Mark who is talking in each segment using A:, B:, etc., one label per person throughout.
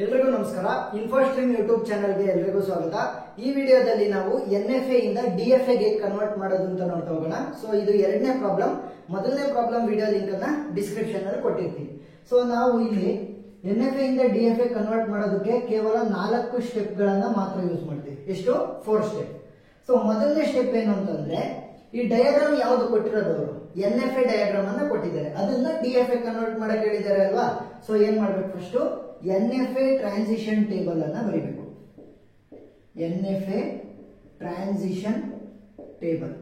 A: ಎಲ್ರಿಗೂ ನಮಸ್ಕಾರ. ಇನ್ಫೋಸ್ಟ್ರೀಮ್ ಯೂಟ್ಯೂಬ್ ಚಾನೆಲ್ಗೆ ಎಲ್ರಿಗೂ ಸ್ವಾಗತ. ಈ ವಿಡಿಯೋದಲ್ಲಿ ನಾವು NFA ಇಂದ DFA ಗೆ ಕನ್ವರ್ಟ್ ಮಾಡೋದು ಅಂತ ನೋಡ್ತಾ ಹೋಗೋಣ. ಸೊ ಇದು ಎರಡನೇ ಪ್ರಾಬ್ಲಮ್. ಮೊದಲನೇ ಪ್ರಾಬ್ಲಮ್ ವಿಡಿಯೋ ಲಿಂಕ್ ಅನ್ನ ಡಿಸ್ಕ್ರಿಪ್ಷನ್ ಅಲ್ಲಿ ಕೊಟ್ಟಿರ್ತೀವಿ. ಸೊ ನಾವು ಇಲ್ಲಿ NFA ಇಂದ DFA ಕನ್ವರ್ಟ್ ಮಾಡೋದಕ್ಕೆ ಕೇವಲ 4 ಸ್ಟೆಪ್ ಗಳನ್ನ ಮಾತ್ರ ಯೂಸ್ ಮಾಡ್ತೀವಿ. ಎಷ್ಟು? 4 ಸ್ಟೆಪ್. ಸೊ ಮೊದಲನೇ ಸ್ಟೆಪ್ ಏನು ಅಂತಂದ್ರೆ, ಈ ಡಯಾಗ್ರಾಮ್ ಯಾವ್ದು ಕೊಟ್ಟಿರೋದು, NFA ಡಯಾಗ್ರಾಮ್ ಅನ್ನ ಕೊಟ್ಟಿದ್ದಾರೆ, ಅದನ್ನ DFA ಕನ್ವರ್ಟ್ ಮಾಡಕ್ ಹೇಳಿದ್ದಾರೆ ಅಲ್ವಾ. ಸೊ ಏನ್ ಮಾಡ್ಬೇಕು, ಫಸ್ಟ್ NFA ಟ್ರಾನ್ಸಿಷನ್ ಟೇಬಲ್ ಅನ್ನ ಬರೀಬೇಕು. NFA transition table.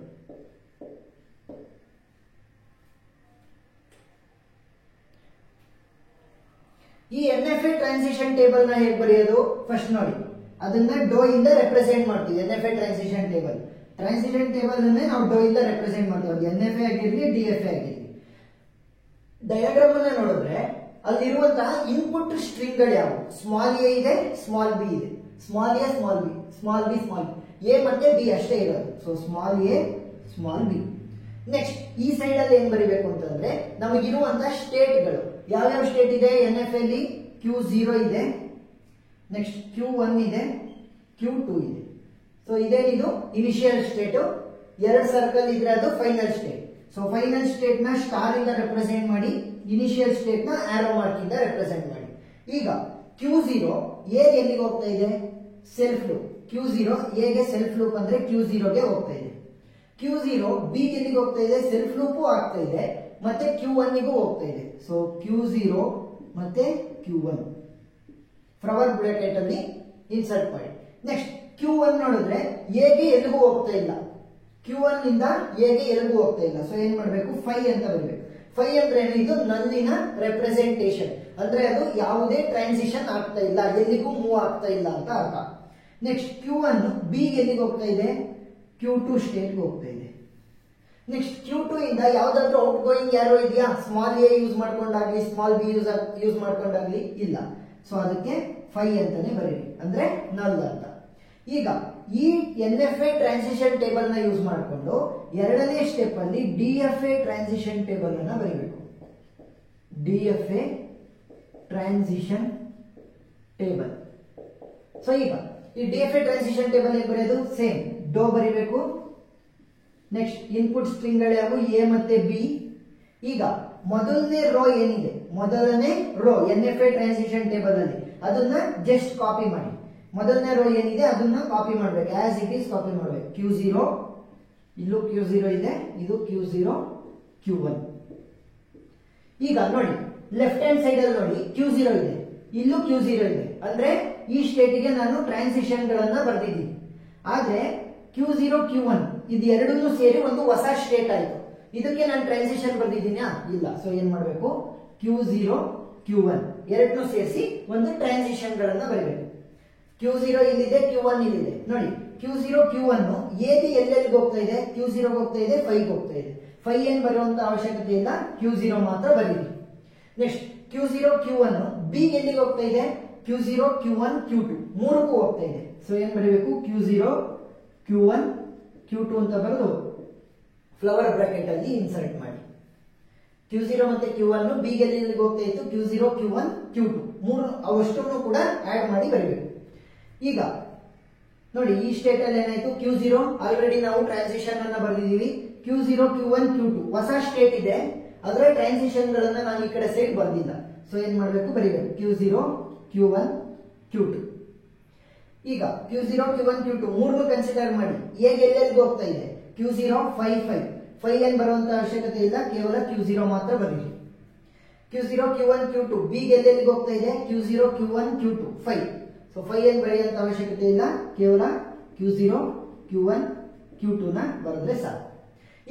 A: ಈ NFA ಟ್ರಾನ್ಸಿಷನ್ ಟೇಬಲ್ ನ ಹೇಗೆ ಬರೆಯೋದು ಫಸ್ಟ್ ನೋಡಿ. ಅದನ್ನ ಡೋ ಇಂದ ರೆಪ್ರೆಸೆಂಟ್ ಮಾಡ್ತೀವಿ. NFA ಟ್ರಾನ್ಸಿಷನ್ ಟೇಬಲ್ ಅನ್ನೇ ನಾವು ಡೋ ಇಂದ ರೆಪ್ರೆಸೆಂಟ್ ಮಾಡ್ತೀವಿ. NFA ಆಗಿರ್ಲಿ DFA ಆಗಿರ್ಲಿ. ಡಯಾಗ್ರಾಮ್ ಅನ್ನ ನೋಡಿದ್ರೆ ಅಲ್ಲಿರುವಂತಹ ಇನ್ಪುಟ್ ಸ್ಟ್ರಿಂಗ್ ಗಳು ಯಾವು? ಸ್ಮಾಲ್ ಎ ಇದೆ, ಸ್ಮಾಲ್ ಬಿ ಇದೆ. Small A, small B, small B, small B, A ಮತ್ತೆ ಬಿ ಅಷ್ಟೇ ಇರೋದು. So small A, small B. Next ಈ ಸೈಡ್ ಅಲ್ಲಿ ಏನ್ ಬರೀಬೇಕು ಅಂತಂದ್ರೆ, ನಮಗಿರುವಂತಹ ಸ್ಟೇಟ್ ಗಳು ಯಾವ್ಯಾವ ಸ್ಟೇಟ್ ಇದೆ NFA ಅಲ್ಲಿ? Q0 ಇದೆ, ನೆಕ್ಸ್ಟ್ Q1 ಇದೆ, Q2 ಇದೆ. ಸೊ ಇದೇನಿದು ಇನಿಷಿಯಲ್ ಸ್ಟೇಟ್. 2 ಸರ್ಕಲ್ ಇದ್ರೆ ಅದು final state. So final state ನ ಸ್ಟಾರ್ ಇಂದ ರೆಪ್ರೆಸೆಂಟ್ ಮಾಡಿ, ಇನಿಷಿಯಲ್ ಸ್ಟೇಟ್ ನ ಆರೋ ಮಾರ್ಕ್ ಇಂದ ರೆಪ್ರೆಸೆಂಟ್ ಮಾಡಿ. ಈಗ Q0 ಎ ಎಲ್ಲಿಗೆ ಹೋಗ್ತಾ ಇದೆ? Self loop. Q0 ಎ ಗೆ ಸೆಲ್ಫ್ ಲೂಪ್ ಅಂದ್ರೆ Q0 ಗೆ ಹೋಗ್ತಾ ಇದೆ. Q0 ಬಿ ಎಲ್ಲಿಗೆ ಹೋಗ್ತಾ ಇದೆ? ಸೆಲ್ಫ್ ಲೂಪು ಆಗ್ತಾ ಇದೆ, ಮತ್ತೆ Q1 ಗೂ ಹೋಗ್ತಾ ಇದೆ. ಸೊ Q0 ಮತ್ತೆ Q1 ಫ್ಲವರ್ ಬ್ರಾಕೆಟ್ ಅಲ್ಲಿ ಇನ್ಸರ್ಟ್ ಮಾಡಿ. ನೆಕ್ಸ್ಟ್ Q1 ನೋಡಿದ್ರೆ ಎ ಗೆ ಎಲ್ಲಿಗೂ ಹೋಗ್ತಾ ಇಲ್ಲ, Q1 ಇಂದ ಎ ಗೆ ಎಲ್ಲಿಗೂ ಹೋಗ್ತಾ ಇಲ್ಲ. ಸೊ ಏನ್ ಮಾಡ್ಬೇಕು? 5 ಅಂತ ಬರಬೇಕು. 5 ಅಂದ್ರೆ ಇದು ನಲ್ಲಿನ ರೆಪ್ರೆಸೆಂಟೇಷನ್, ಅಂದ್ರೆ ಅದು ಯಾವುದೇ ಟ್ರಾನ್ಸಿಷನ್ ಆಗ್ತಾ ಇಲ್ಲ, ಎಲ್ಲಿಗೂ ಮೂವ್ ಆಗ್ತಾ ಇಲ್ಲ ಅಂತ ಅರ್ಥ. ನೆಕ್ಸ್ಟ್ Q1 ಬಿ ಎಲ್ಲಿಗೆ ಹೋಗ್ತಾ ಇದೆ? Q2 ಸ್ಟೇಟ್ ಹೋಗ್ತಾ ಇದೆ. ನೆಕ್ಸ್ಟ್ Q2 ಇಂದ ಯಾವ್ದಾದ್ರು ಔಟ್ ಗೋಯಿಂಗ್ ಯಾರೋ ಇದೆಯಾ? ಸ್ಮಾಲ್ ಎ ಯೂಸ್ ಮಾಡ್ಕೊಂಡಾಗ್ಲಿ, ಸ್ಮಾಲ್ ಬಿ ಯೂಸ್ ಮಾಡ್ಕೊಂಡಾಗ್ಲಿ ಇಲ್ಲ. ಸೊ ಅದಕ್ಕೆ 5 ಅಂತಾನೆ ಬರೀರಿ, ಅಂದ್ರೆ ನಲ್ ಅಂತ. ಈಗ ಈ NFA ಟ್ರಾನ್ಸಿಷನ್ ಟೇಬಲ್ ನ ಯೂಸ್ ಮಾಡಿಕೊಂಡು ಎರಡನೇ ಸ್ಟೆಪ್ ಅಲ್ಲಿ DFA ಟ್ರಾನ್ಸಿಷನ್ ಟೇಬಲ್ ಅನ್ನ ಬರೀಬೇಕು. DFA transition table. ಸೊ ಈಗ ಈ DFA ಟ್ರಾನ್ಸಿಷನ್ ಟೇಬಲ್ ಹೇಗೆ ಬರೆಯೋದು? ಸೇಮ್ ಡೋ ಬರೀಬೇಕು. ನೆಕ್ಸ್ಟ್ ಇನ್ಪುಟ್ ಸ್ಟ್ರಿಂಗ್ ಗಳು ಯಾವು? ಎ ಮತ್ತೆ ಬಿ. ಈಗ ಮೊದಲನೇ ರೋ ಏನಿದೆ, ಮೊದಲನೇ ರೋ NFA ಟ್ರಾನ್ಸಿಷನ್ ಟೇಬಲ್ ಅಲ್ಲಿ ಅದನ್ನ ಜಸ್ಟ್ ಕಾಪಿ ಮಾಡಿ. ಮೊದಲನೇ ರೋ ಏನಿದೆ ಅದನ್ನ ಕಾಪಿ ಮಾಡ್ಬೇಕು, ಆಸ್ ಇಟ್ ಈಸ್ ಕಾಪಿ ಮಾಡ್ಬೇಕು. Q0 ಇಲ್ಲೂ Q0 ಇದೆ, ಇದು Q0, Q1. ಈಗ ನೋಡಿ ಲೆಫ್ಟ್ ಹ್ಯಾಂಡ್ ಸೈಡ್ ಅಲ್ಲಿ ನೋಡಿ Q0 ಇದೆ, ಇಲ್ಲೂ Q0 ಇದೆ. ಅಂದ್ರೆ ಈ ಸ್ಟೇಟ್ ಗೆ ನಾನು ಟ್ರಾನ್ಸಿಷನ್ ಗಳನ್ನ ಬರ್ದಿದ್ದೀನಿ. ಆದ್ರೆ Q0, Q1 ಇದು ಎರಡನ್ನೂ ಸೇರಿ ಒಂದು ಹೊಸ ಸ್ಟೇಟ್ ಆಯ್ತು. ಇದಕ್ಕೆ ನಾನು ಟ್ರಾನ್ಸಿಷನ್ ಬರ್ದಿದ್ದೀನಾ? ಇಲ್ಲ. ಸೊ ಏನ್ ಮಾಡ್ಬೇಕು? Q0, Q1 ಎರಡನ್ನೂ ಸೇರಿಸಿ ಒಂದು ಟ್ರಾನ್ಸಿಷನ್ ಗಳನ್ನ ಬರೀಬೇಕು. Q0 ಇಲ್ಲಿದೆ, Q1 ಇಲ್ಲಿದೆ. ನೋಡಿ Q0, Q1 ಎ ಬಿ ಎಲ್ಲೆಲ್ಲಿಗೆ ಹೋಗ್ತಾ ಇದೆ? Q0 ಹೋಗ್ತಾ ಇದೆ, 5 ಹೋಗ್ತಾ ಇದೆ. 5 ಏನ್ ಬರುವಂತ ಅವಶ್ಯಕತೆ ಇಲ್ಲ, Q0 ಮಾತ್ರ ಬರೀರಿ. ನೆಕ್ಸ್ಟ್ Q0, Q1 ಬಿ ಎಲ್ಲಿಗೆ ಹೋಗ್ತಾ ಇದೆ? Q0, Q1, Q2 ಮೂರಕ್ಕೂ ಹೋಗ್ತಾ ಇದೆ. ಸೊ ಏನ್ ಬರೀಬೇಕು? Q0, Q1, Q2 ಅಂತ ಬರೆದು ಫ್ಲವರ್ ಬ್ರಾಕೆಟ್ ಅಲ್ಲಿ ಇನ್ಸರ್ಟ್ ಮಾಡಿ. Q0 ಮತ್ತೆ Q1 ಬಿ ಎಲ್ಲಿಗೆ ಹೋಗ್ತಾ ಇತ್ತು? Q0, Q1, Q2 ಮೂರು ಅವಷ್ಟನ್ನು ಕೂಡ ಆಡ್ ಮಾಡಿ ಬರೀಬೇಕು. ಈಗ ನೋಡಿ ಈ ಸ್ಟೇಟ್ ಅಲ್ಲಿ ಏನಾಯ್ತು? Q0 ಆಲ್ರೆಡಿ ನಾವು ಟ್ರಾನ್ಸಿಷನ್ ಅನ್ನ ಬರೆದಿದ್ದೀವಿ. Q0, Q1, Q2 ಹೊಸ ಸ್ಟೇಟ್ ಇದೆ, ಅದರ ಟ್ರಾನ್ಸಿಷನ್ ಗಳನ್ನ ನಾನು ಈ ಕಡೆ ಸೈಡ್ ಬರ್ದಿಲ್ಲ. ಸೊ ಏನ್ ಮಾಡ್ಬೇಕು? ಬರೀಬೇಕು Q0, Q1, Q2. ಈಗ Q0, Q1, Q2 ಮೂರನ್ನು ಕನ್ಸಿಡರ್ ಮಾಡಿ. ಎಗೆ ಎಲ್ಲೆಲ್ಲಿಗೆ ಹೋಗ್ತಾ ಇದೆ? Q0, 5 ಏನ್ ಬರುವಂತ ಅವಶ್ಯಕತೆ ಇಲ್ಲ, ಕೇವಲ Q0 ಮಾತ್ರ ಬರೀರಿ. Q0, Q1, Q2 ಬಿ ಎಲ್ಲೆಲ್ಲಿಗೆ ಹೋಗ್ತಾ ಇದೆ? Q0, Q1, Q2 5. ಸೊ 5 ಏನ್ ಬರೆಯುವಂತ ಅವಶ್ಯಕತೆ ಇಲ್ಲ, ಕೇವಲ Q0, Q1, Q2 ನ ಬರೆದ್ರೆ ಸಾಕು.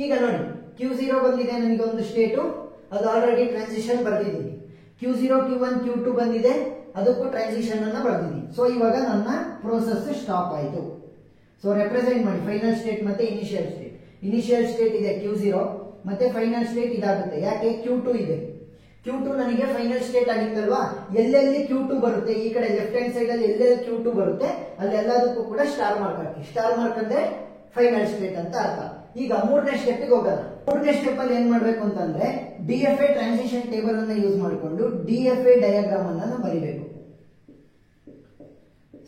A: ಈಗ ನೋಡಿ Q0 ಬಂದಿದೆ ನನಗೆ ಒಂದು ಸ್ಟೇಟು, ಅದು already transition ಬರ್ದಿದ್ದೀನಿ. Q0, Q1, Q2 ಬಂದಿದೆ, ಅದಕ್ಕೂ ಟ್ರಾನ್ಸಿಷನ್ ಅನ್ನ ಬರ್ದಿದ್ದೀನಿ. ಸೊ ಇವಾಗ ನನ್ನ ಪ್ರೋಸೆಸ್ ಸ್ಟಾಪ್ ಆಯಿತು. ಸೊ ರೆಪ್ರೆಸೆಂಟ್ ಮಾಡಿ ಫೈನಲ್ ಸ್ಟೇಟ್ ಮತ್ತೆ ಇನಿಷಿಯಲ್ ಸ್ಟೇಟ್. ಇನಿಷಿಯಲ್ ಸ್ಟೇಟ್ ಇದೆ Q0 ಮತ್ತೆ ಫೈನಲ್ ಸ್ಟೇಟ್ ಇದಾಗುತ್ತೆ. ಯಾಕೆ? Q2 ಇದೆ. Q2 ನನಗೆ ಫೈನಲ್ ಸ್ಟೇಟ್ ಆಗಿತ್ತಲ್ವಾ, ಎಲ್ಲೆಲ್ಲಿ Q2 ಬರುತ್ತೆ ಈ ಕಡೆ ಲೆಫ್ಟ್ ಹ್ಯಾಂಡ್ ಸೈಡ್ ಅಲ್ಲಿ ಎಲ್ಲೆಲ್ಲಿ Q2 ಬರುತ್ತೆ ಅಲ್ಲಿ ಎಲ್ಲದಕ್ಕೂ ಕೂಡ ಸ್ಟಾರ್ ಮಾರ್ಕ್ ಹಾಕಿ. ಸ್ಟಾರ್ ಮಾರ್ಕ್ ಅಂದ್ರೆ ಫೈನಲ್ ಸ್ಟೇಟ್ ಅಂತ ಅರ್ಥ. ಈಗ ಮೂರನೇ ಸ್ಟೆಪ್ ಗೆ ಹೋಗೋಣ. ಮೂರನೇ ಸ್ಟೆಪ್ ಅಲ್ಲಿ ಏನ್ ಮಾಡ್ಬೇಕು ಅಂತಂದ್ರೆ DFA ಟ್ರಾನ್ಸಿಷನ್ ಟೇಬಲ್ ಅನ್ನ ಯೂಸ್ ಮಾಡಿಕೊಂಡು DFA ಡಯಾಗ್ರಾಮ್ ಅನ್ನ ಬರೀಬೇಕು.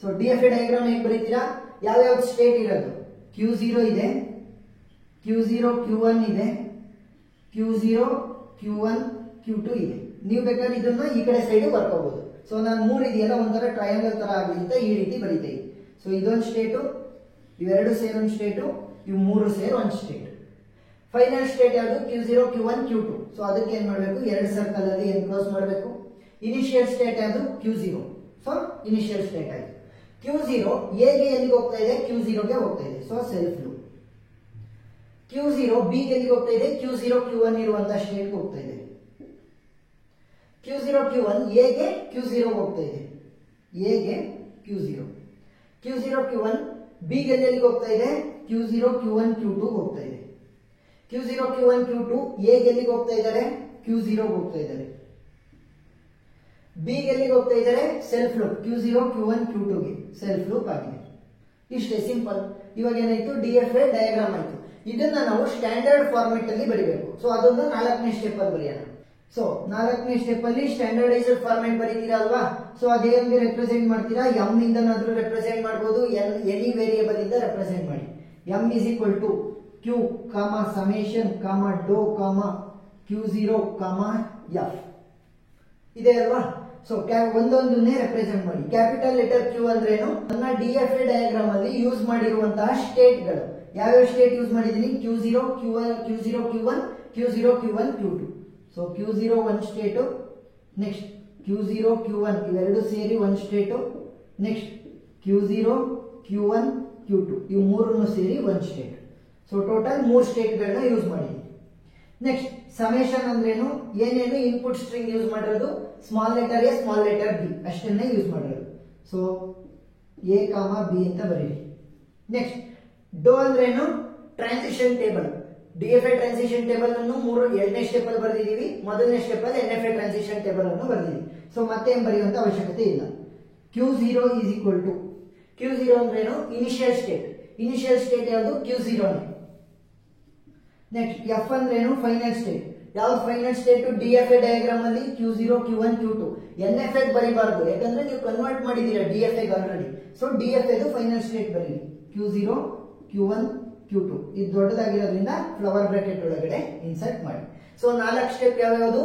A: ಸೊ DFA ಡಯಾಗ್ರಾಮ್ ಹೇಗೆ ಬರೀತೀರಾ, ಯಾವ ಸ್ಟೇಟ್ ಇರೋದು, Q0 ಇದೆ, Q0 Q1 ಇದೆ, Q0 Q1 Q2 ಇದೆ. ನೀವು ಬೇಕಾದ್ರೆ ಇದನ್ನ ಈ ಕಡೆ ಸೈಡ್ ಬರ್ಕೋಬಹುದು. ಸೊ ನಾನು 3 ಇದೆಯಲ್ಲ ಒಂಥರ ಟ್ರಯಾಂಗಲ್ ತರ ಆಗಲಿ ಅಂತ ಈ ರೀತಿ ಬರೀತೇವೆ. ಸೊ ಇದೊಂದು ಸ್ಟೇಟು, ಇವೆರಡು ಸೇರಿ ಒಂದು ಸ್ಟೇಟು, ಇವು 3 ಸೇರಿ ಒಂದು ಸ್ಟೇಟ್. ಫೈನಲ್ ಸ್ಟೇಟ್ ಯಾವುದು, Q0 Q1 Q2. ಸೊ ಅದಕ್ಕೆ ಏನ್ ಮಾಡಬೇಕು, 2 ಸರ್ಕಲ್ ಅಲ್ಲಿ ಎನ್ಕ್ಲೋಸ್ ಮಾಡಬೇಕು. ಇನಿಷಿಯಲ್ ಸ್ಟೇಟ್ ಯಾವುದು, Q0. ಸೊ ಇನಿಷಿಯಲ್ ಸ್ಟೇಟ್ ಆಯ್ತು. Q0 ಎಗೆ ಎಲ್ಲಿಗೆ ಹೋಗ್ತಾ ಇದೆ, Q0 ಗೆ ಹೋಗ್ತಾ ಇದೆ. So self loop. Q0 B ಗೆ ಎಲ್ಲಿಗೆ ಹೋಗ್ತಾ ಇದೆ, Q0 Q1 ಇರುವಂತಹ ಸ್ಟೇಟ್ ಹೋಗ್ತಾ ಇದೆ. Q0 Q1 ಎ ಗೆ Q0 ಹೋಗ್ತಾ ಇದೆ, ಎ ಗೆ Q0. Q0 Q1 ಬಿ ಗೆ ಎಲ್ಲಿಗೆ ಹೋಗ್ತಾ ಇದೆ, Q0 Q1 Q2 ಹೋಗ್ತಾ ಇದೆ. Q0 Q1 Q2 ಎ ಗೆ ಎಲ್ಲಿಗೆ ಹೋಗ್ತಾ ಇದ್ದಾರೆ, Q0 ಹೋಗ್ತಾ ಇದ್ದಾರೆ. ಬಿ ಗೆ ಎಲ್ಲಿಗೆ ಹೋಗ್ತಾ ಇದ್ದಾರೆ, self loop, Q0 Q1 Q2 ಗೆ ಸೆಲ್ಫ್ ಲೂಪ್ ಆಗಿದೆ. ಇಷ್ಟೇ ಸಿಂಪಲ್. ಇವಾಗ ಏನಾಯ್ತು, DFA ಡಯಾಗ್ರಾಮ್ ಆಯ್ತು. ಇದನ್ನ ನಾವು ಸ್ಟ್ಯಾಂಡರ್ಡ್ ಫಾರ್ಮೆಟ್ ಅಲ್ಲಿ ಬರೀಬೇಕು. ಸೊ ಅದೊಂದು 4ನೇ ಸ್ಟೆಪ್ ಅಲ್ಲಿ ಬರೆಯೋಣ. ಸೊ 4ನೇ ಸ್ಟೆಪ್ ಅಲ್ಲಿ ಸ್ಟ್ಯಾಂಡರ್ಡೈಸ್ಡ್ ಫಾರ್ಮೆಟ್ ಬರೀತೀರಾ ಅಲ್ವಾ. ಸೊ ಅದೇನಂಗೆ ರೆಪ್ರೆಸೆಂಟ್ ಮಾಡ್ತೀರಾ, ಎಂ ಇಂದನಾದ್ರೂ ರೆಪ್ರೆಸೆಂಟ್ ಮಾಡಬಹುದು, ಎನಿ ವೇರಿಯೇಬಲ್ ಇಂದ ರೆಪ್ರೆಸೆಂಟ್ ಮಾಡಿ. M is equal to Q, summation, ಡೋ, Q0, F ಇದೆ ಅಲ್ವಾ. ಸೊ ಒಂದೊಂದನ್ನೇ ರೆಪ್ರೆಸೆಂಟ್ ಮಾಡಿ. ಕ್ಯಾಪಿಟಲ್ ಲೆಟರ್ Q ಅಂದ್ರೇನು, ನನ್ನ DFA ಡಯಾಗ್ರಾಮ್ ಅಲ್ಲಿ ಯೂಸ್ ಮಾಡಿರುವಂತಹ ಸ್ಟೇಟ್ಗಳು ಯಾವ್ಯಾವ ಸ್ಟೇಟ್ ಯೂಸ್ ಮಾಡಿದೀನಿ, Q0 Q1 Q0 Q1 Q2. So Q0 ಒಂದು ಸ್ಟೇಟು, ನೆಕ್ಸ್ಟ್ Q0 Q1 ಇವೆರಡು ಸೇರಿ ಒಂದು state, next Q0 Q1 Q2 ಇವು 3 ಸೇರಿ ಒಂದು ಸ್ಟೇಟ್. ಸೊ ಟೋಟಲ್ 3 ಸ್ಟೇಟ್ಗಳನ್ನ ಯೂಸ್ ಮಾಡಿದೀನಿ. ನೆಕ್ಸ್ಟ್ ಸಮೇಶನ್ ಅಂದ್ರೇನು, ಏನೇನು ಇನ್ಪುಟ್ ಸ್ಟ್ರಿಂಗ್ ಯೂಸ್ ಮಾಡಿರೋದು, small letter A small letter B ಅಷ್ಟನ್ನೇ ಯೂಸ್ ಮಾಡಿರೋದು. ಸೊ ಎ ಬಿ ಅಂತ ಬರೀರಿ. ನೆಕ್ಸ್ಟ್ ಡೋ ಅಂದ್ರೇನು, transition table. DFA transition table ಅನ್ನು 2ನೇ ಸ್ಟೆಪ್ ಅಲ್ಲಿ ಬರೆದಿದ್ದೀವಿ, ಮೊದಲನೇ ಸ್ಟೆಪ್ ಅಲ್ಲಿ NFA ಟ್ರಾನ್ಸಿಷನ್ ಟೇಬಲ್ ಅನ್ನು ಬರೆದಿದ್ದೀವಿ. ಸೊ ಮತ್ತೆ ಏನ್ ಬರೆಯುವಂತ ಅವಶ್ಯಕತೆ ಇಲ್ಲ. Q0 is equal to, Q0 ಅಂದ್ರೇನು, ಇನಿಷಿಯಲ್ ಸ್ಟೇಟ್. ಇನಿಷಿಯಲ್ ಸ್ಟೇಟ್ ಯಾವುದು, Q0. ನೆಕ್ಸ್ಟ್ F ಅಂದ್ರೇನು, ಫೈನಲ್ ಸ್ಟೇಟ್. ಯಾವ್ದು ಫೈನಲ್ ಸ್ಟೇಟ್, DFA ಡಯಾಗ್ರಾಮ್ ಅಲ್ಲಿ Q0 Q1 Q2. NFA ಬರೀಬಾರ್ದು, ಯಾಕಂದ್ರೆ ನೀವು ಕನ್ವರ್ಟ್ ಮಾಡಿದೀರಾ DFA already. So DFA final state ಬರೀರಿ, Q0 Q1 Q2. ಇದು ದೊಡ್ಡದಾಗಿರೋದ್ರಿಂದ ಫ್ಲವರ್ ಬ್ರಾಕೆಟ್ ಒಳಗಡೆ ಇನ್ಸರ್ಟ್ ಮಾಡಿ. ಸೊ 4 ಸ್ಟೆಪ್ ಯಾವ್ಯಾವುದು,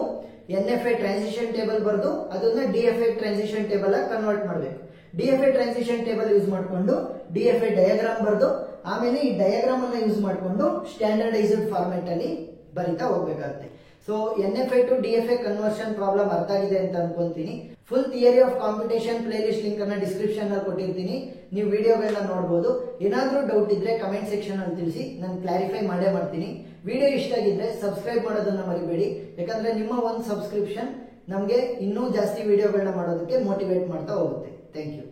A: NFA ಟ್ರಾನ್ಸಿಷನ್ ಟೇಬಲ್ ಬರೆದು ಅದನ್ನ DFA ಟ್ರಾನ್ಸಿಷನ್ ಟೇಬಲ್ ಆಗಿ ಕನ್ವರ್ಟ್ ಮಾಡಬೇಕು. DFA ಟ್ರಾನ್ಸಿಷನ್ ಟೇಬಲ್ ಯೂಸ್ ಮಾಡಿಕೊಂಡು DFA ಡಯಾಗ್ರಾಮ್ ಬರೆದು ಆಮೇಲೆ ಈ ಡಯಾಗ್ರಾಮ್ ಅನ್ನ ಯೂಸ್ ಮಾಡಿಕೊಂಡು ಸ್ಟ್ಯಾಂಡರ್ಡೈಸ್ಡ್ ಫಾರ್ಮೆಟ್ ಅಲ್ಲಿ ಬರಿತಾ ಹೋಗ್ಬೇಕಾಗುತ್ತೆ. So NFA to DFA conversion problem ಅರ್ಥ ಆಗಿದೆ ಅಂತ ಅನ್ಕೊಂತೀನಿ. Full theory of computation play list link ಅನ್ನ ಡಿಸ್ಕ್ರಿಪ್ಷನ್ ಅಲ್ಲಿ ಕೊಟ್ಟಿರ್ತೀನಿ, ನೀವು ವಿಡಿಯೋಗಳನ್ನ ನೋಡಬಹುದು. ಏನಾದ್ರೂ ಡೌಟ್ ಇದ್ರೆ ಕಮೆಂಟ್ ಸೆಕ್ಷನ್ ಅಲ್ಲಿ ತಿಳಿಸಿ, ನಾನು ಕ್ಲಾರಿಫೈ ಮಾಡೇ ಮಾಡ್ತೀನಿ. ವಿಡಿಯೋ ಇಷ್ಟ ಆಗಿದ್ರೆ ಸಬ್ಸ್ಕ್ರೈಬ್ ಮಾಡೋದನ್ನ ಮರಿಬೇಡಿ, ಯಾಕಂದ್ರೆ ನಿಮ್ಮ ಒಂದು ಸಬ್ಸ್ಕ್ರಿಪ್ಷನ್ ನಮಗೆ ಇನ್ನೂ ಜಾಸ್ತಿ ವಿಡಿಯೋಗಳನ್ನ ಮಾಡೋದಕ್ಕೆ ಮೋಟಿವೇಟ್ ಮಾಡ್ತಾ ಹೋಗುತ್ತೆ. Thank you.